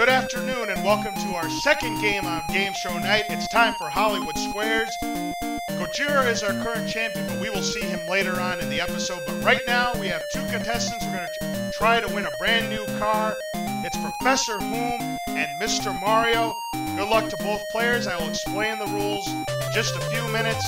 Good afternoon and welcome to our second game on Game Show Night. It's time for Hollywood Squares. Gojira is our current champion, but we will see him later on in the episode. But right now, we have two contestants. We're going to try to win a brand new car. It's Professor Whom and Mr. Mario. Good luck to both players. I will explain the rules in just a few minutes.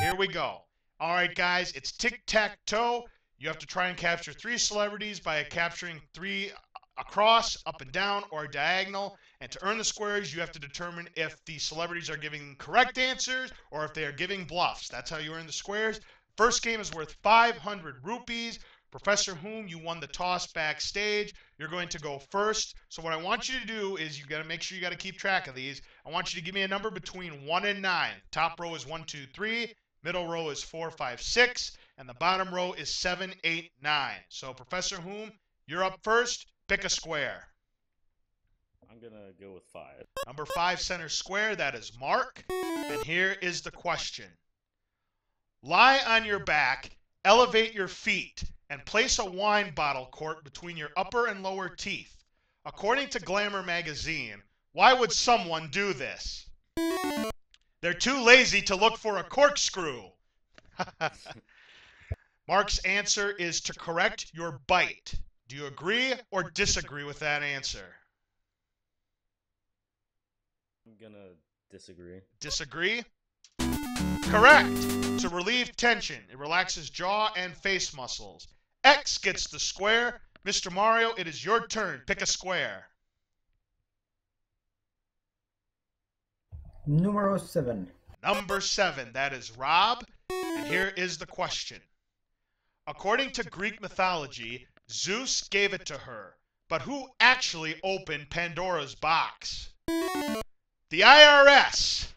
Here we go. All right, guys, it's tic-tac-toe. You have to try and capture three celebrities by capturing three across, up and down, or diagonal. And to earn the squares, you have to determine if the celebrities are giving correct answers or if they are giving bluffs. That's how you earn the squares. First game is worth 500 rupees. Professor Whom, you won the toss backstage. You're going to go first. So what I want you to do is you got to make sure you got to keep track of these. I want you to give me a number between 1 and 9. Top row is 1, 2, 3. Middle row is 4, 5, 6. And the bottom row is 7, 8, 9. So Professor Whom, you're up first. Pick a square. I'm going to go with 5. Number 5, center square. That is Mark. And here is the question. Lie on your back, elevate your feet, and place a wine bottle cork between your upper and lower teeth. According to Glamour magazine, why would someone do this? They're too lazy to look for a corkscrew. Mark's answer is to correct your bite. Do you agree or disagree with that answer? I'm gonna disagree. Disagree? Correct. To relieve tension, it relaxes jaw and face muscles. X gets the square. Mr. Mario, it is your turn. Pick a square. Numero 7. Number 7, that is Rob. And here is the question. According to Greek mythology, Zeus gave it to her, but who actually opened Pandora's box? The IRS!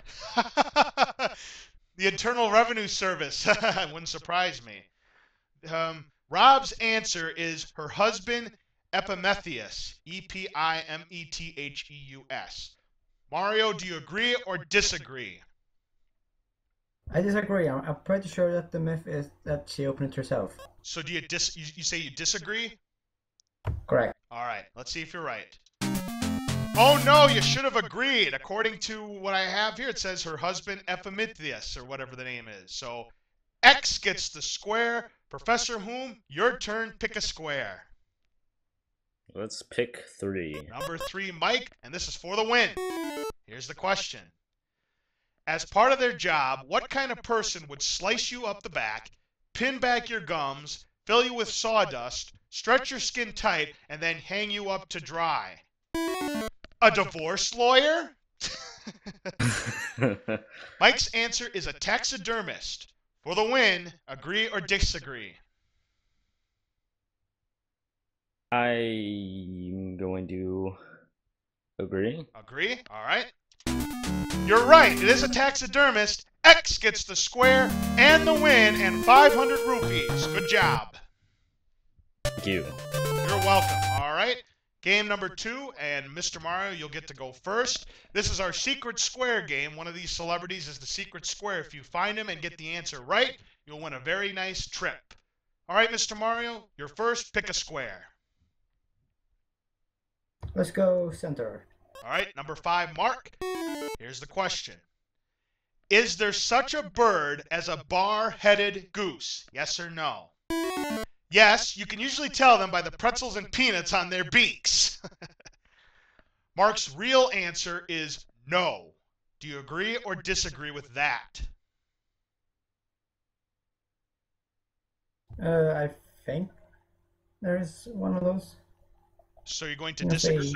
The Internal Revenue Service. Wouldn't surprise me. Rob's answer is her husband, Epimetheus. E-P-I-M-E-T-H-E-U-S. Mario, do you agree or disagree? I disagree. I'm pretty sure that the myth is that she opened it herself. So do you you say you disagree? Correct. All right, let's see if you're right. Oh no, you should have agreed. According to what I have here, it says her husband Epimetheus, or whatever the name is. So X gets the square. Professor Whom, your turn. Pick a square. Let's pick 3. Number 3, Mike, and this is for the win. Here's the question. As part of their job, what kind of person would slice you up the back, pin back your gums, fill you with sawdust, stretch your skin tight, and then hang you up to dry? A divorce lawyer? Mike's answer is a taxidermist. For the win, agree or disagree? I'm going to agree. Agree? All right. You're right. It is a taxidermist. X gets the square and the win and 500 rupees. Good job. Thank you. You're welcome. All right. Game number 2, and Mr. Mario, you'll get to go first. This is our secret square game. One of these celebrities is the secret square. If you find him and get the answer right, you'll win a very nice trip. All right, Mr. Mario, you're first. Pick a square. Let's go center. All right, number 5, Mark. Here's the question. Is there such a bird as a bar-headed goose? Yes or no? Yes, you can usually tell them by the pretzels and peanuts on their beaks. Mark's real answer is no. Do you agree or disagree with that? I think there's one of those. So you're going to disagree?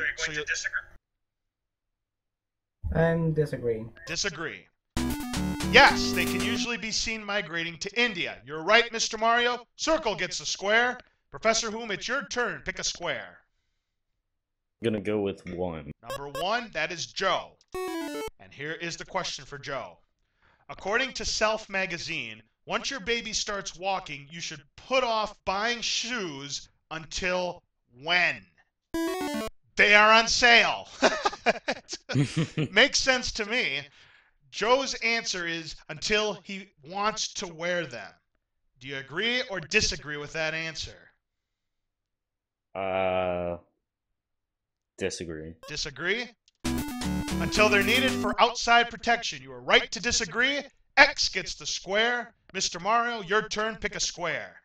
I'm disagreeing. Disagree. Yes, they can usually be seen migrating to India. You're right, Mr. Mario. Circle gets a square. Professor Whom, it's your turn. Pick a square. I'm gonna go with 1. Number 1, that is Joe. And here is the question for Joe. According to Self magazine, once your baby starts walking, you should put off buying shoes until when? They are on sale. Makes sense to me. Joe's answer is until he wants to wear them. Do you agree or disagree with that answer? Disagree. Disagree? Until they're needed for outside protection. You are right to disagree. X gets the square. Mr. Mario, your turn. Pick a square.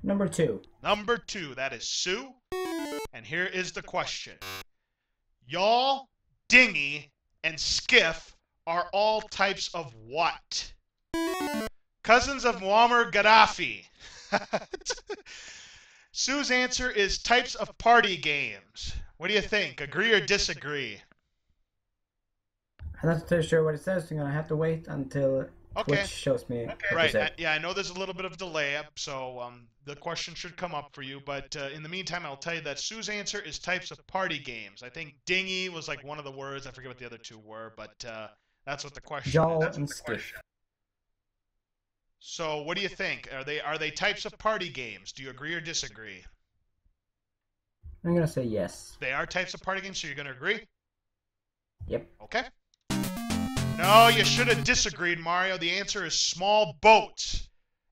Number 2. Number 2. That is Sue. And here is the question. Y'all, dinghy, and skiff are all types of what? Cousins of Muammar Gaddafi. Sue's answer is types of party games. What do you think? Agree or disagree? I'm not too sure what it says, so I'm gonna have to wait until Okay. Twitch shows me. Right. I know there's a little bit of delay, so the question should come up for you. But in the meantime, I'll tell you that Sue's answer is types of party games. I think dinghy was like one of the words. I forget what the other two were, but that's what the question Yawl is. and skiff. So what do you think? Are they types of party games? Do you agree or disagree? I'm gonna say yes. They are types of party games, so you're gonna agree? Yep. Okay. No, you should have disagreed, Mario. The answer is small boats.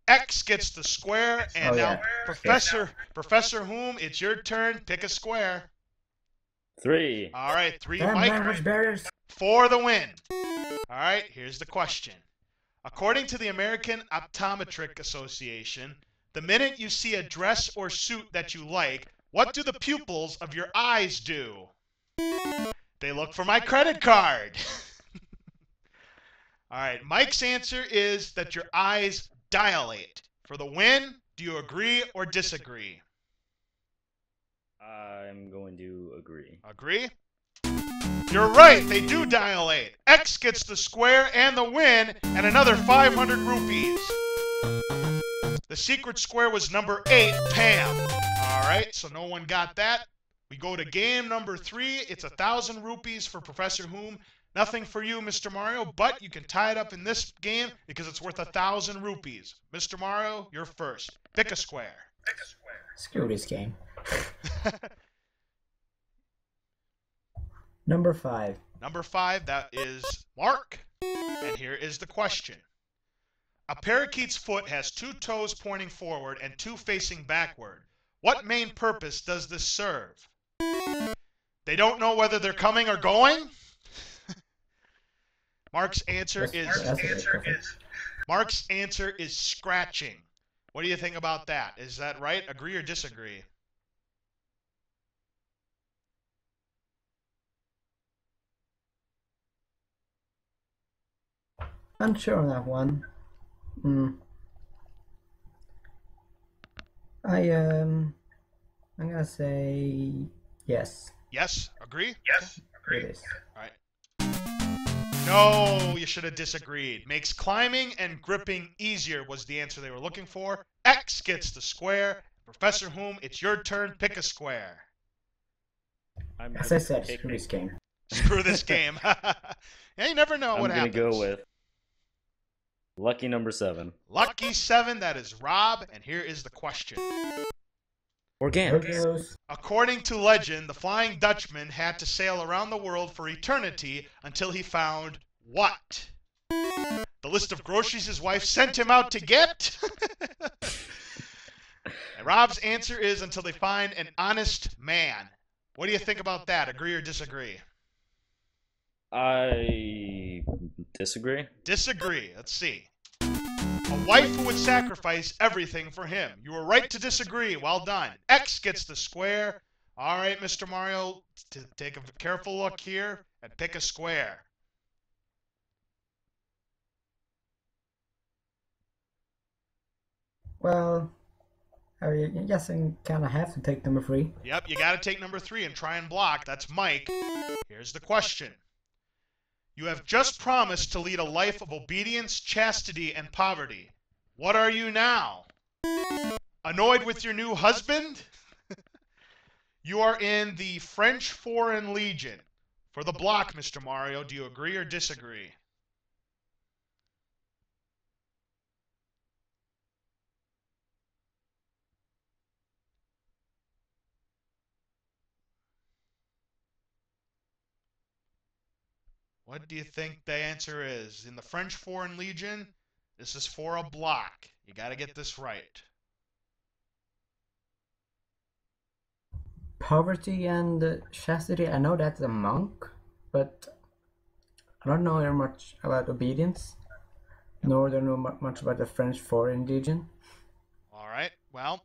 X gets the square, and now ProfessorWhom, it's your turn. Pick a square. 3. All right, 3, Damn, Mike. language barriers. For the win. All right, here's the question. According to the American Optometric Association, the minute you see a dress or suit that you like, what do the pupils of your eyes do? They look for my credit card. All right, Mike's answer is that your eyes dilate. For the win, do you agree or disagree? I'm going to agree. Agree? You're right, they do dilate. X gets the square and the win, and another 500 rupees. The secret square was number 8, Pam. All right, so no one got that. We go to game number 3. It's 1,000 rupees for ProfessorWhom. Nothing for you, Mr. Mario, but you can tie it up in this game because it's worth 1,000 rupees. Mr. Mario, you're first. Pick a square. Screw this game. Number 5. Number 5, that is Mark. And here is the question. A parakeet's foot has 2 toes pointing forward and 2 facing backward. What main purpose does this serve? They don't know whether they're coming or going? Mark's answer is scratching. What do you think about that? Is that right? Agree or disagree? Unsure on that one. I'm gonna say yes. Yes? Agree? Yes. It is. All right. No, you should have disagreed. Makes climbing and gripping easier was the answer they were looking for. X gets the square. ProfessorWhom, it's your turn. Pick a square. As I said, screw this game. Screw this game. Yeah, you never know what happens. I'm going to go with lucky number 7. Lucky 7, that is Rob, and here is the question. Organic. According to legend, the Flying Dutchman had to sail around the world for eternity until he found what? The list of groceries his wife sent him out to get? And Rob's answer is until they find an honest man. What do you think about that? Agree or disagree? I disagree. Disagree. Let's see. A wife who would sacrifice everything for him. You were right to disagree. Well done. X gets the square. All right, Mr. Mario, take a careful look here and pick a square. Well, I guess I kind of have to take number 3. Yep, you got to take number 3 and try and block. That's Mike. Here's the question. You have just promised to lead a life of obedience, chastity, and poverty. What are you now? Annoyed with your new husband? You are in the French Foreign Legion. For the block, Mr. Mario, do you agree or disagree? What do you think the answer is? In the French Foreign Legion, this is for a block. You got to get this right. poverty and chastity. I know that's a monk, but I don't know very much about obedience, nor do I know much about the French foreign legion. All right. Well,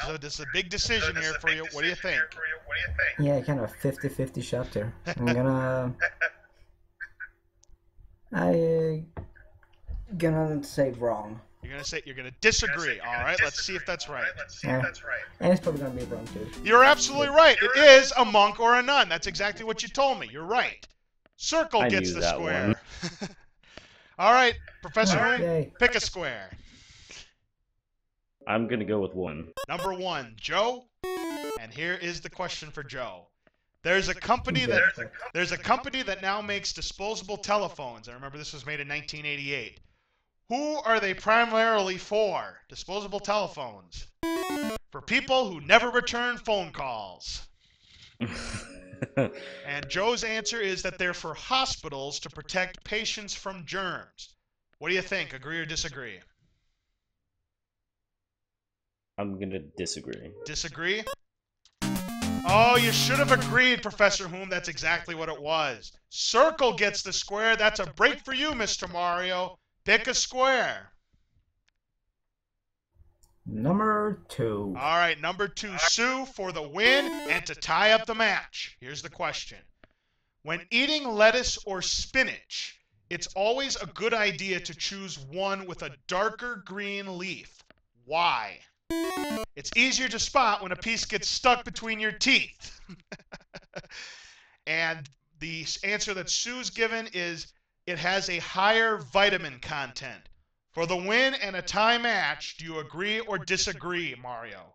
so this is a big decision here for you. What do you think? Yeah, kind of a 50-50 shot here. I gonna say wrong. You're gonna disagree. All right. Let's see if that's right. And it's probably gonna be wrong too. You're absolutely right. It is a monk or a nun. That's exactly what you told me. You're right. Circle gets the square. All right, Professor Whom, pick a square. I'm gonna go with 1. Number 1, Joe. And here is the question for Joe. There's a company that now makes disposable telephones. I remember this was made in 1988. Who are they primarily for? Disposable telephones. For people who never return phone calls. And Joe's answer is that they're for hospitals to protect patients from germs. What do you think? Agree or disagree? I'm gonna disagree. Disagree? Oh, you should have agreed, Professor Whom. That's exactly what it was. Circle gets the square. That's a break for you, Mr. Mario. Pick a square. Number 2. All right, number 2, Sue, for the win and to tie up the match. Here's the question. When eating lettuce or spinach, it's always a good idea to choose one with a darker green leaf. Why? It's easier to spot when a piece gets stuck between your teeth. And the answer that Sue's given is it has a higher vitamin content. For the win and a tie match, do you agree or disagree, Mario?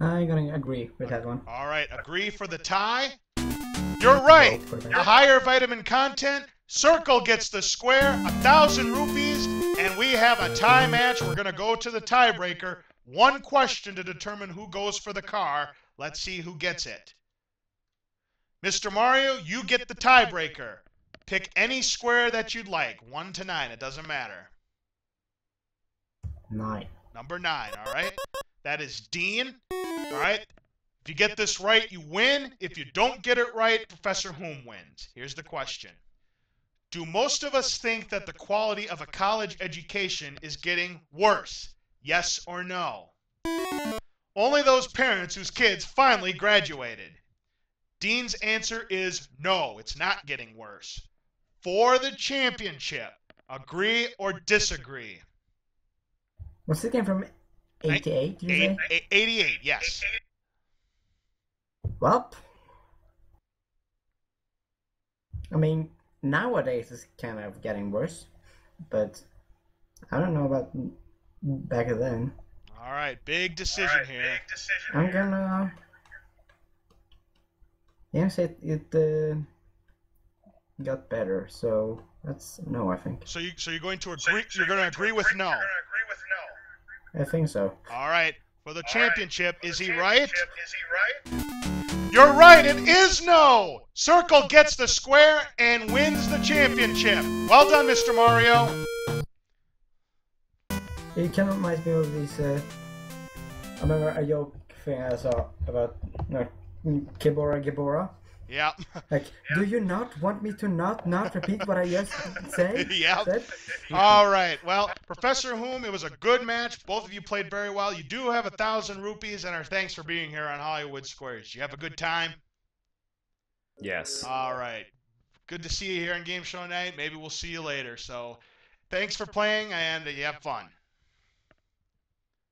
I'm gonna agree with that one. All right, agree for the tie? You're right. A higher vitamin content. Circle gets the square, 1,000 rupees, and we have a tie match. We're going to go to the tiebreaker. One question to determine who goes for the car. Let's see who gets it. Mr. Mario, you get the tiebreaker. Pick any square that you'd like, 1 to 9. It doesn't matter. 9. Number 9, all right? That is Dean, all right? If you get this right, you win. If you don't get it right, Professor Whom wins. Here's the question. Do most of us think that the quality of a college education is getting worse? Yes or no? Only those parents whose kids finally graduated. Dean's answer is no, it's not getting worse. For the championship, agree or disagree? What's the game from 88, you say? 88, yes. Well, I mean, nowadays it's kind of getting worse, but I don't know about back then. All right, big decision here. I'm gonna say it got better, so that's no, I think. So you're going to agree? You're going to agree with no? I think so. All right, for the championship, is he right? You're right, it is no! Circle gets the square and wins the championship. Well done, Mr. Mario. It kind of reminds me of these, I remember a joke thing I saw about Gibora. Yeah. Like, do you not want me to not repeat what I just said? Yeah. All right. Well, Professor Whom, it was a good match. Both of you played very well. You do have 1,000 rupees, and our thanks for being here on Hollywood Squares. You have a good time? Yes. All right. Good to see you here on Game Show Night. Maybe we'll see you later. So, thanks for playing, and you have fun.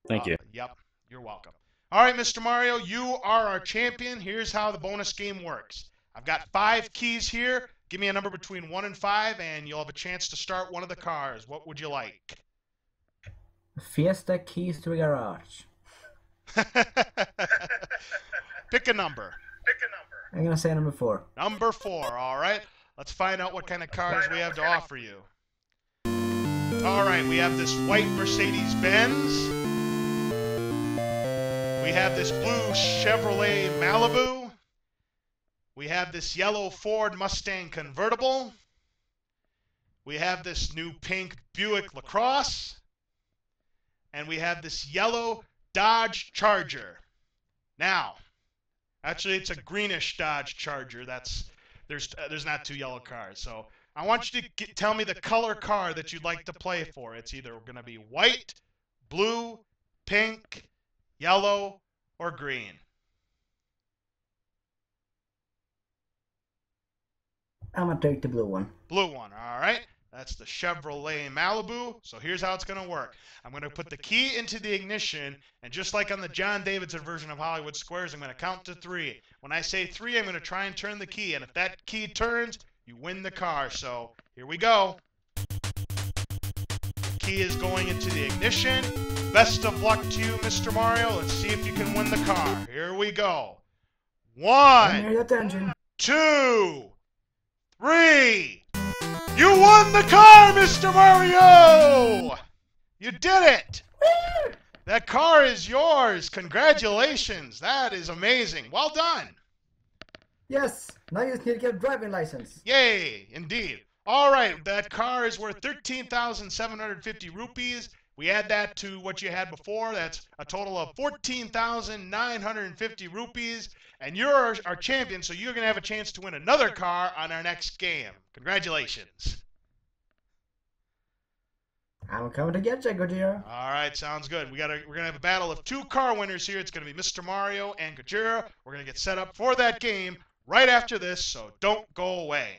Thank you. Yep. You're welcome. All right, Mr. Mario, you are our champion. Here's how the bonus game works. I've got 5 keys here. Give me a number between 1 and 5, and you'll have a chance to start one of the cars. What would you like? Fiesta keys to a garage. Pick a number. I'm gonna say number 4. Number 4, all right. Let's find out what kind of cars we have to offer you. All right, we have this white Mercedes-Benz. We have this blue Chevrolet Malibu. We have this yellow Ford Mustang Convertible. We have this new pink Buick LaCrosse. And we have this yellow Dodge Charger. Now, actually, it's a greenish Dodge Charger. There's not two yellow cars. So I want you to tell me the color car that you'd like to play for. It's either going to be white, blue, pink, yellow, or green. I'm gonna take the blue one. Blue one, all right. That's the Chevrolet Malibu. So here's how it's going to work. I'm going to put the key into the ignition, and just like on the John Davidson version of Hollywood Squares, I'm going to count to 3. When I say 3, I'm going to try and turn the key, and if that key turns, you win the car. So here we go. Key is going into the ignition. Best of luck to you, Mr. Mario. Let's see if you can win the car. Here we go. 1, 2, 3. You won the car, Mr. Mario! You did it! That car is yours. Congratulations. That is amazing. Well done. Yes, now you just need to get a driving license. Yay, indeed. All right, that car is worth 13,750 rupees. We add that to what you had before. That's a total of 14,950 rupees. And you're our champion, so you're going to have a chance to win another car on our next game. Congratulations. I'm coming to get you, Gojira. All right, sounds good. We're going to have a battle of 2 car winners here. It's going to be Mr. Mario and Gojira. We're going to get set up for that game right after this, so don't go away.